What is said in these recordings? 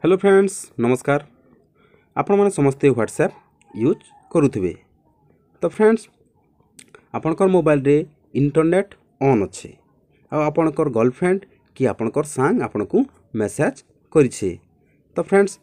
Hello friends नमस्कार। आपण मैंने समस्ते व्हाट्सएप यूज करुवे। तो फ्रेंड्स आपणकर मोबाइल रे इंटरनेट ऑन अच्छे आपणकर गर्लफ्रेंड कि आपणकर सांग आपण को मेसेज करिछे। तो फ्रेंड्स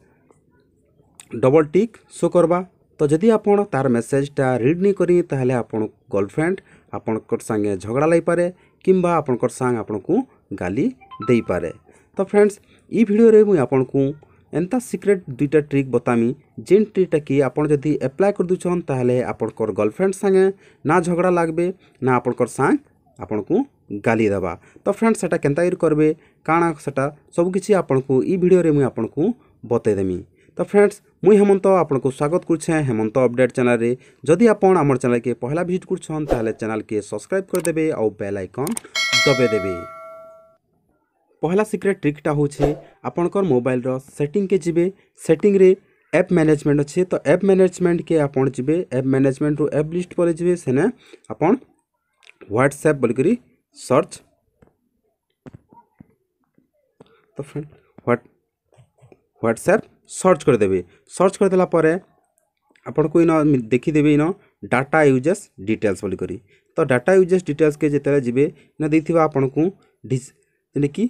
डबल टिक शो करवा। तो जदि आपण तार मेसेजटा रीड नहीं करी ताहले आपण गर्लफ्रेंड आपणकर संगे झगड़ा लाई पारे किंबा आपणकर सांग आपण को गाली देई पारे। तो फ्रेंड्स ई वीडियो रे मुई आपन को एंता सीक्रेट दुईटा ट्रिक बतामी जेन ट्रिकटा कि आपन जदि अप्लाई कर दुछन ताहले आपनकर गर्लफ्रेंड संगे ना झगड़ा लागबे ना आपनकर सांग आपन को गाली देबा। तो फ्रेंड्स सेटा केनता करबे काना सेटा सब किछि आपन को ई वीडियो रे मुई आपन को बतै देमी। तो फ्रेंड्स मुई हेमंत आपन को स्वागत करछे हेमंत अपडेट चैनल रे। जदि आपन हमर चैनल के पहला विजिट करछन ताहले चैनल के सब्सक्राइब कर देबे और बेल आइकन दबे देबे। पहला सीक्रेट ट्रिकटा होछे आपनकर मोबाइल रो सेटिंग के जिबे। सेटिंग रे ऐप मैनेजमेंट अच्छे तो ऐप मैनेजमेंट के आपन जिबे। ऐप मैनेजमेंट रो ऐप लिस्ट पर जिबे सेने आपन व्हाट्सएप बोल करी सर्च। तो फ्रेंड व्हाट्सएप सर्च कर देबे। सर्च कर देला परे आपन को इनो देखि देबे इनो डाटा यूजेस डिटेल्स बोल करी। तो डाटा यूजेस डिटेल्स के जेते जिबे इनो देथिबा आपन को जेने कि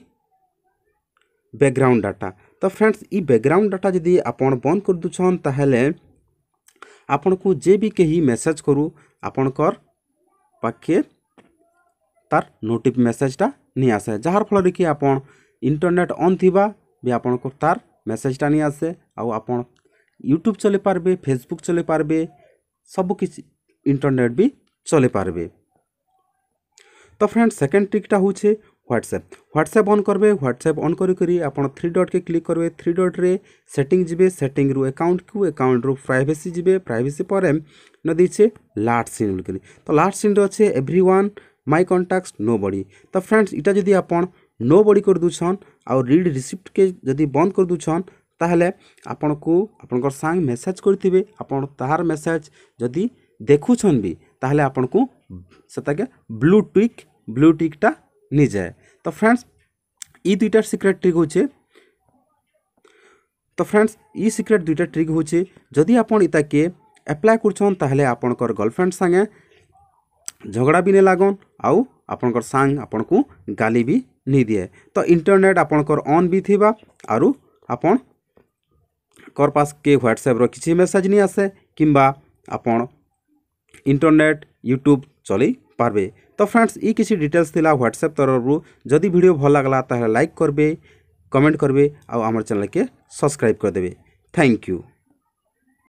बैकग्राउंड डाटा। तो फ्रेंड्स ई बैकग्राउंड डाटा जदि आपन बंद कर दुछन ताहले आपन को जे भी कहीं मेसेज करू आपनकर पाखे तार नोटिफ मेसेजटा नहीं आसे जहार फल कि आपन इंटरनेट ऑन थिबा भी आपन को तार मेसेजटा नहीं आसे आ आपन यूट्यूब चले पारबे फेसबुक चले पारबे सब किछि इंटरनेट भी चले पारबे। तो फ्रेंड्स सेकंड ट्रिकटा होछे व्हाट्सएप ऑन करबे। व्हाट्सएप ऑन करी आपन थ्री डॉट के क्लिक करबे। थ्री डॉट रे सेटिंग जिबे। सेटिंग रु अकाउंट को अकाउंट रु प्राइवेसी जिबे। प्राइवेसी पर न दीछे लास्ट सीन करी। तो लास्ट सीन रे अच्छे एवरीवन माय कॉन्टैक्ट्स नोबडी। तो फ्रेंड्स इटा जदि आपन नोबडी कर दुछन और रीड रिसिप्ट के जदि बंद कर दुछन ताहले आपन को आपनकर सांग मेसेज करथिबे आपन ताहार मेसेज जदि देखुछन भी ताहले आपन को सताके ब्लू टिकटा नहीं जाए। तो फ्रेंड्स ई दुईटा सीक्रेट ट्रिक होचे। तो फ्रेंड्स ई सीक्रेट दुईटा ट्रिक होचे जदि आपन इता के अप्लाई करछन ताहले आपनकर गर्लफ्रेंड संगे झगड़ा भी नहीं लागन आउ आपनकर सांग आपन को गाली भी नहीं दिए। तो इंटरनेट आपनकर ऑन भी थिबा आरु आपन कर पास के व्हाट्सएप रो किछि मेसेज नहीं आसे किंबा आपन इंटरनेट यूट्यूब चली पारबे। तो फ्रेंड्स ई किसी डिटेल्स थिला व्हाट्सएप तरफ। जदि वीडियो भल लागला ताहले लाइक करबे कमेंट करबे और आमर चैनल के सब्सक्राइब कर देबे। Thank you.